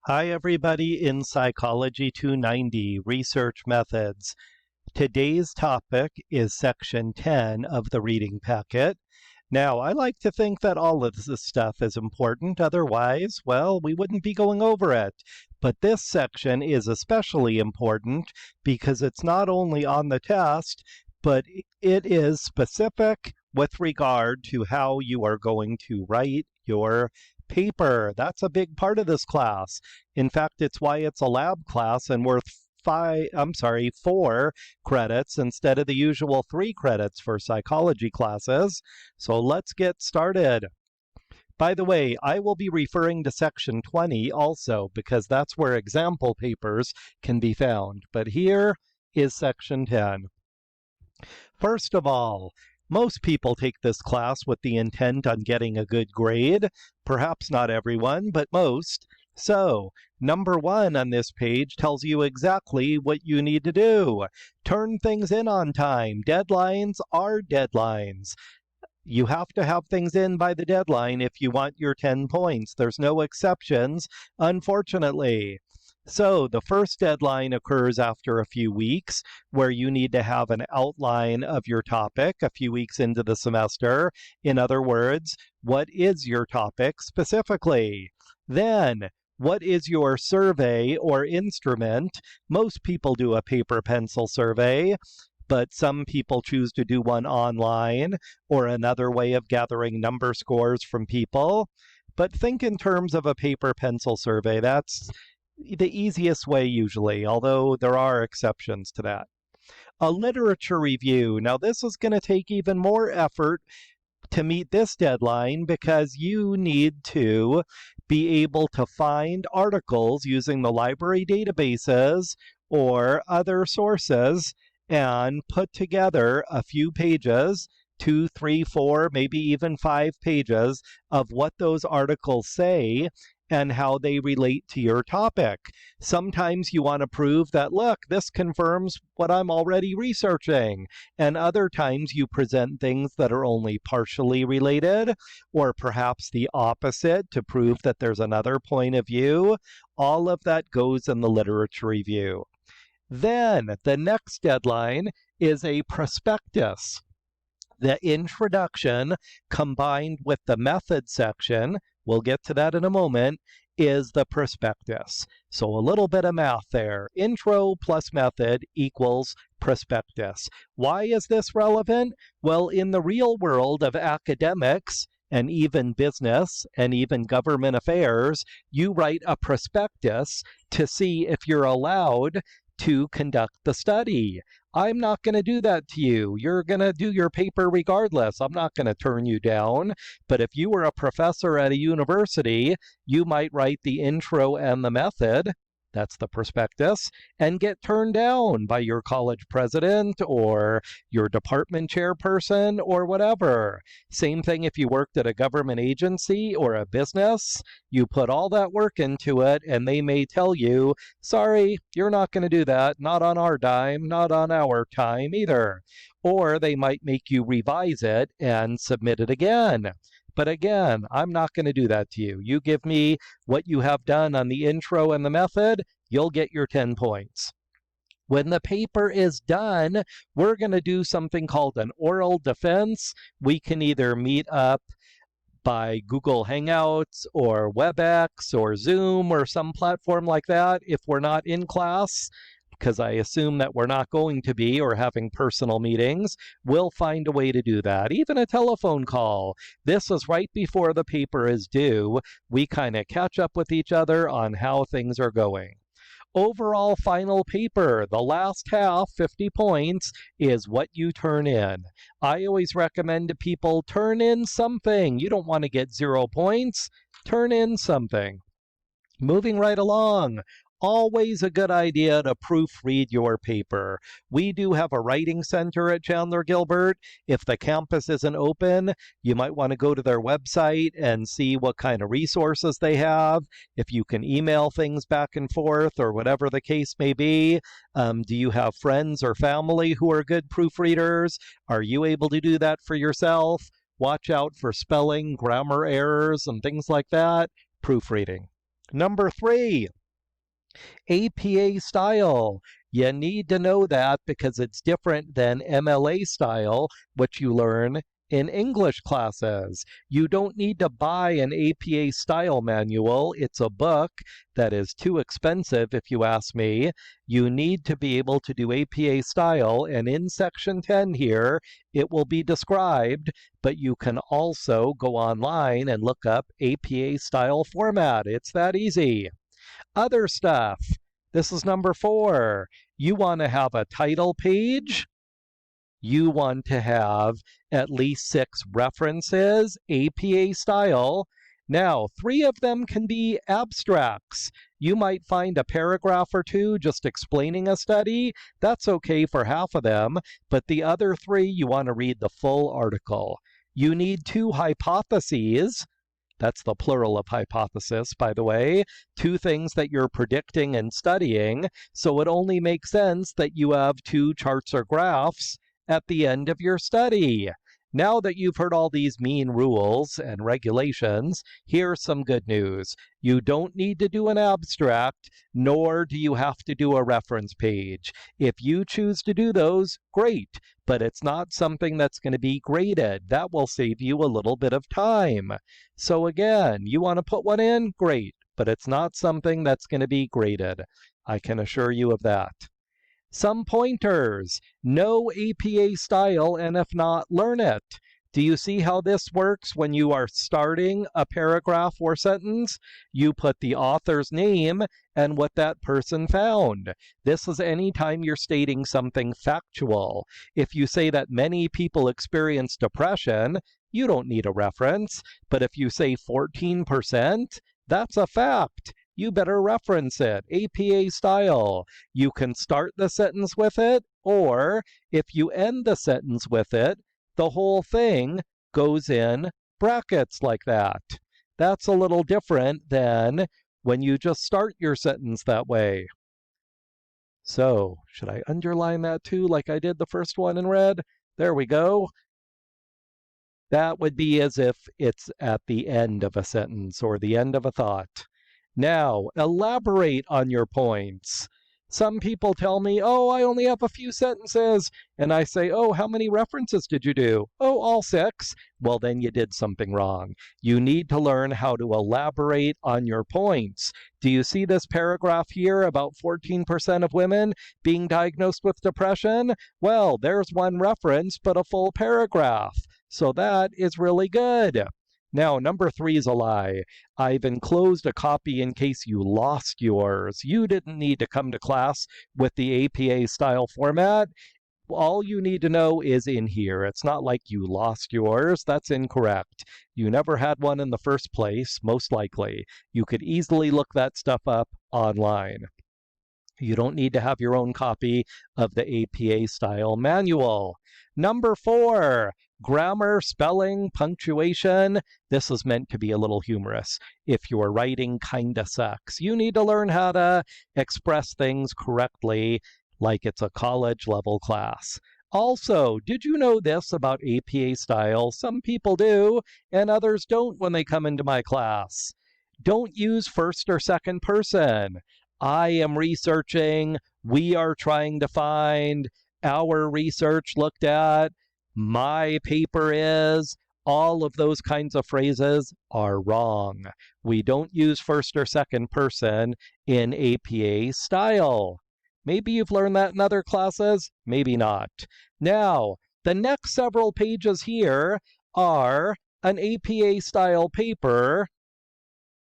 Hi, everybody in Psychology 290 Research Methods. Today's topic is Section 10 of the reading packet. Now, I like to think that all of this stuff is important. Otherwise, well, we wouldn't be going over it. But this section is especially important because it's not only on the test, but it is specific with regard to how you are going to write your paper. That's a big part of this class. In fact, it's why it's a lab class and worth 4 credits instead of the usual 3 credits for psychology classes. So let's get started. By the way, I will be referring to Section 20 also because that's where example papers can be found. But here is Section 10. First of all, most people take this class with the intent on getting a good grade. Perhaps not everyone, but most. So, number 1 on this page tells you exactly what you need to do. Turn things in on time. Deadlines are deadlines. You have to have things in by the deadline if you want your 10 points. There's no exceptions, unfortunately. So the first deadline occurs after a few weeks, where you need to have an outline of your topic a few weeks into the semester. In other words, what is your topic specifically? Then, what is your survey or instrument? Most people do a paper-pencil survey, but some people choose to do one online or another way of gathering number scores from people. But think in terms of a paper-pencil survey. That's the easiest way usually, although there are exceptions to that. A literature review. Now this is going to take even more effort to meet this deadline because you need to be able to find articles using the library databases or other sources and put together a few pages, 2, 3, 4, maybe even 5 pages of what those articles say and how they relate to your topic. Sometimes you want to prove that, look, this confirms what I'm already researching. And other times you present things that are only partially related, or perhaps the opposite to prove that there's another point of view. All of that goes in the literature review. Then the next deadline is a prospectus. The introduction combined with the method section, we'll get to that in a moment, is the prospectus. So a little bit of math there. Intro plus method equals prospectus. Why is this relevant? Well, in the real world of academics, and even business, and even government affairs, you write a prospectus to see if you're allowed to conduct the study. I'm not going to do that to you. You're going to do your paper regardless. I'm not going to turn you down. But if you were a professor at a university, you might write the intro and the method, that's the prospectus, and get turned down by your college president or your department chairperson or whatever. Same thing if you worked at a government agency or a business. You put all that work into it and they may tell you, sorry, you're not going to do that. Not on our dime, not on our time either. Or they might make you revise it and submit it again. But again, I'm not going to do that to you. You give me what you have done on the intro and the method, you'll get your 10 points. When the paper is done, we're going to do something called an oral defense. We can either meet up by Google Hangouts or WebEx or Zoom or some platform like that if we're not in class, because I assume that we're not going to be or having personal meetings. We'll find a way to do that. Even a telephone call. This is right before the paper is due. We kind of catch up with each other on how things are going. Overall final paper, the last half, 50 points, is what you turn in. I always recommend to people, turn in something. You don't want to get 0 points. Turn in something. Moving right along. Always a good idea to proofread your paper. We do have a writing center at Chandler Gilbert. If the campus isn't open, you might want to go to their website and see what kind of resources they have. If you can email things back and forth or whatever the case may be. Do you have friends or family who are good proofreaders? Are you able to do that for yourself? Watch out for spelling, grammar errors, and things like that. Proofreading. Number 3. APA style. You need to know that because it's different than MLA style, which you learn in English classes. You don't need to buy an APA style manual. It's a book that is too expensive, if you ask me. You need to be able to do APA style, and in section 10 here, it will be described, but you can also go online and look up APA style format. It's that easy. Other stuff. This is number 4. You want to have a title page. You want to have at least 6 references, APA style. Now, 3 of them can be abstracts. You might find a paragraph or 2 just explaining a study. That's okay for half of them, but the other 3, you want to read the full article. You need 2 hypotheses. That's the plural of hypothesis, by the way. 2 things that you're predicting and studying. So it only makes sense that you have 2 charts or graphs at the end of your study. Now that you've heard all these mean rules and regulations, here's some good news. You don't need to do an abstract, nor do you have to do a reference page. If you choose to do those, great, but it's not something that's going to be graded. That will save you a little bit of time. So again, you want to put one in? Great, but it's not something that's going to be graded. I can assure you of that. Some pointers. Know APA style, and if not, learn it. Do you see how this works when you are starting a paragraph or sentence? You put the author's name and what that person found. This is anytime you're stating something factual. If you say that many people experience depression, you don't need a reference. But if you say 14%, that's a fact. You better reference it, APA style. You can start the sentence with it, or if you end the sentence with it, the whole thing goes in brackets like that. That's a little different than when you just start your sentence that way. So, should I underline that too, like I did the first one in red? There we go. That would be as if it's at the end of a sentence or the end of a thought. Now, elaborate on your points. Some people tell me, oh, I only have a few sentences. And I say, oh, how many references did you do? Oh, all 6. Well, then you did something wrong. You need to learn how to elaborate on your points. Do you see this paragraph here about 14% of women being diagnosed with depression? Well, there's one reference, but a full paragraph. So that is really good. Now, number 3 is a lie. I've enclosed a copy in case you lost yours. You didn't need to come to class with the APA style format. All you need to know is in here. It's not like you lost yours. That's incorrect. You never had one in the first place, most likely. You could easily look that stuff up online. You don't need to have your own copy of the APA style manual. Number 4, grammar, spelling, punctuation. This is meant to be a little humorous. If your writing kinda sucks, you need to learn how to express things correctly like it's a college level class. Also, did you know this about APA style? Some people do, and others don't when they come into my class. Don't use first or second person. I am researching, we are trying to find, our research looked at, my paper is, all of those kinds of phrases are wrong. We don't use first or second person in APA style. Maybe you've learned that in other classes, maybe not. Now, the next several pages here are an APA style paper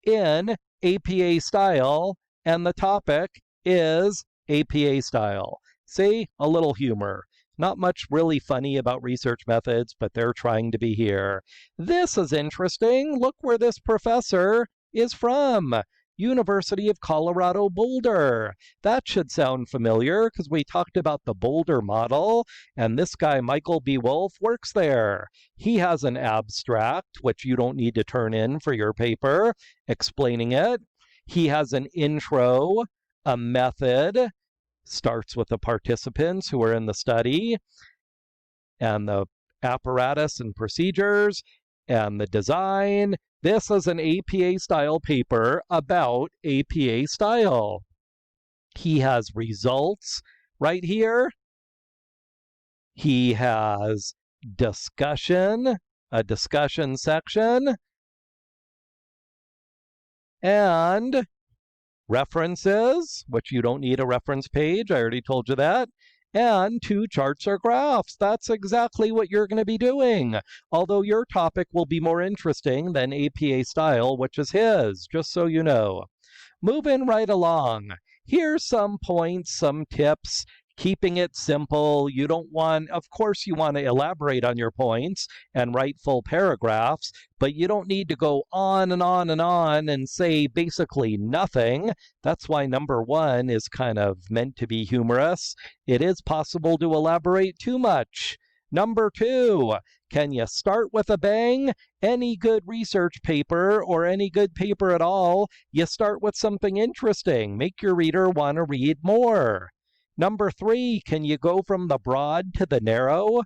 in APA style, and the topic is APA style. See, a little humor. Not much really funny about research methods, but they're trying to be here. This is interesting. Look where this professor is from. University of Colorado Boulder. That should sound familiar because we talked about the Boulder model, and this guy, Michael B. Wolf, works there. He has an abstract, which you don't need to turn in for your paper, explaining it. He has an intro, a method, starts with the participants who are in the study, and the apparatus and procedures, and the design. This is an APA style paper about APA style. He has results right here. He has discussion, a discussion section, and references, which you don't need a reference page. I already told you that. And 2 charts or graphs. That's exactly what you're going to be doing. Although your topic will be more interesting than APA style, which is his, just so you know. Moving right along. Here's some points, some tips. Keeping it simple. You don't want, of course, you want to elaborate on your points and write full paragraphs, but you don't need to go on and on and on and say basically nothing. That's why number 1 is kind of meant to be humorous. It is possible to elaborate too much. Number 2, can you start with a bang? Any good research paper or any good paper at all, you start with something interesting. Make your reader want to read more. Number 3, can you go from the broad to the narrow?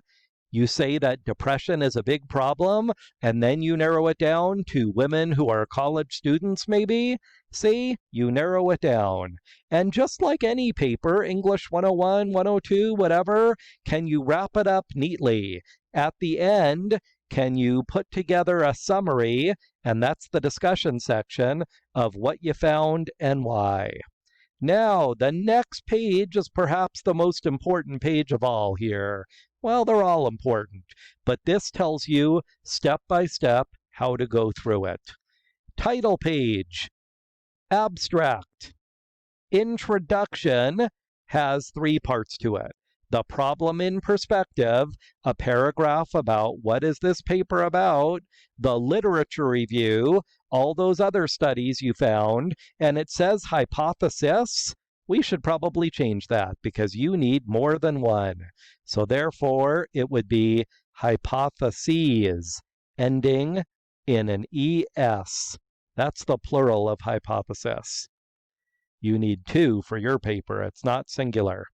You say that depression is a big problem, and then you narrow it down to women who are college students, maybe? See, you narrow it down. And just like any paper, English 101, 102, whatever, can you wrap it up neatly? At the end, can you put together a summary, and that's the discussion section, of what you found and why? Now, the next page is perhaps the most important page of all here. Well, they're all important, but this tells you step by step how to go through it. Title page, abstract. Introduction has 3 parts to it. The problem in perspective, a paragraph about what is this paper about, the literature review, all those other studies you found, and it says hypothesis. We should probably change that because you need more than one. So therefore, it would be hypotheses, ending in an ES. That's the plural of hypothesis. You need 2 for your paper. It's not singular.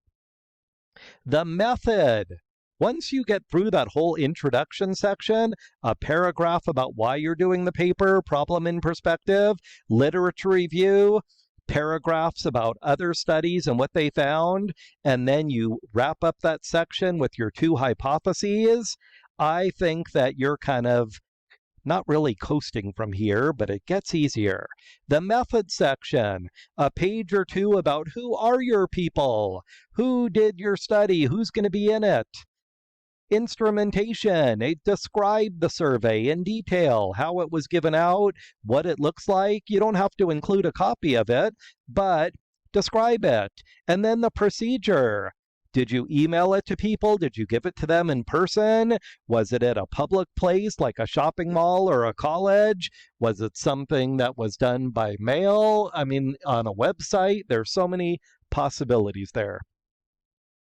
The method. Once you get through that whole introduction section, a paragraph about why you're doing the paper, problem in perspective, literature review, paragraphs about other studies and what they found, and then you wrap up that section with your 2 hypotheses, I think that you're kind of not really coasting from here, but it gets easier. The method section, a page or 2 about who are your people, who did your study, who's going to be in it. Instrumentation, describe the survey in detail, how it was given out, what it looks like. You don't have to include a copy of it, but describe it. And then the procedure. Did you email it to people? Did you give it to them in person? Was it at a public place like a shopping mall or a college? Was it something that was done by mail? I mean, on a website? There's so many possibilities there.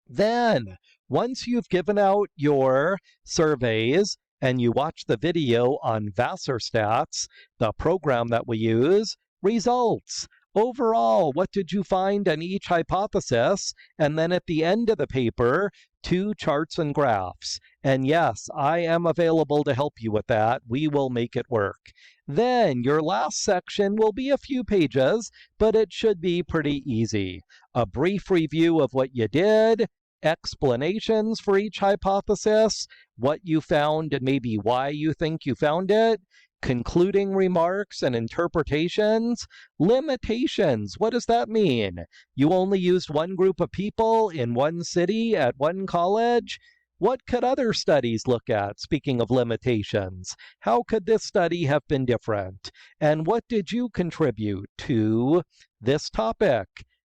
Then, once you've given out your surveys and you watch the video on Vassar-Stats, the program that we use, results. Overall, what did you find on each hypothesis? And then at the end of the paper, 2 charts and graphs. And yes, I am available to help you with that. We will make it work. Then your last section will be a few pages, but it should be pretty easy. A brief review of what you did, explanations for each hypothesis, what you found and maybe why you think you found it, concluding remarks and interpretations, limitations. What does that mean? You only used one group of people in one city at one college? What could other studies look at, speaking of limitations? How could this study have been different? And what did you contribute to this topic?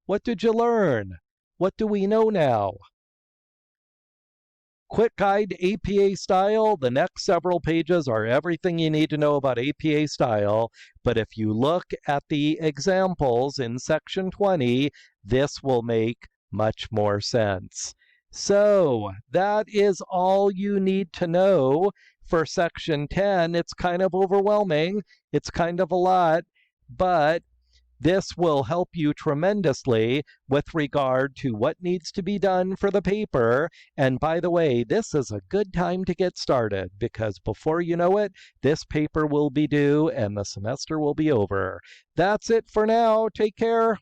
What did you learn? What do we know now? Quick guide to APA style. The next several pages are everything you need to know about APA style. But if you look at the examples in section 20, this will make much more sense. So that is all you need to know for section 10. It's kind of overwhelming. It's kind of a lot, but this will help you tremendously with regard to what needs to be done for the paper. And by the way, this is a good time to get started because before you know it, this paper will be due and the semester will be over. That's it for now. Take care.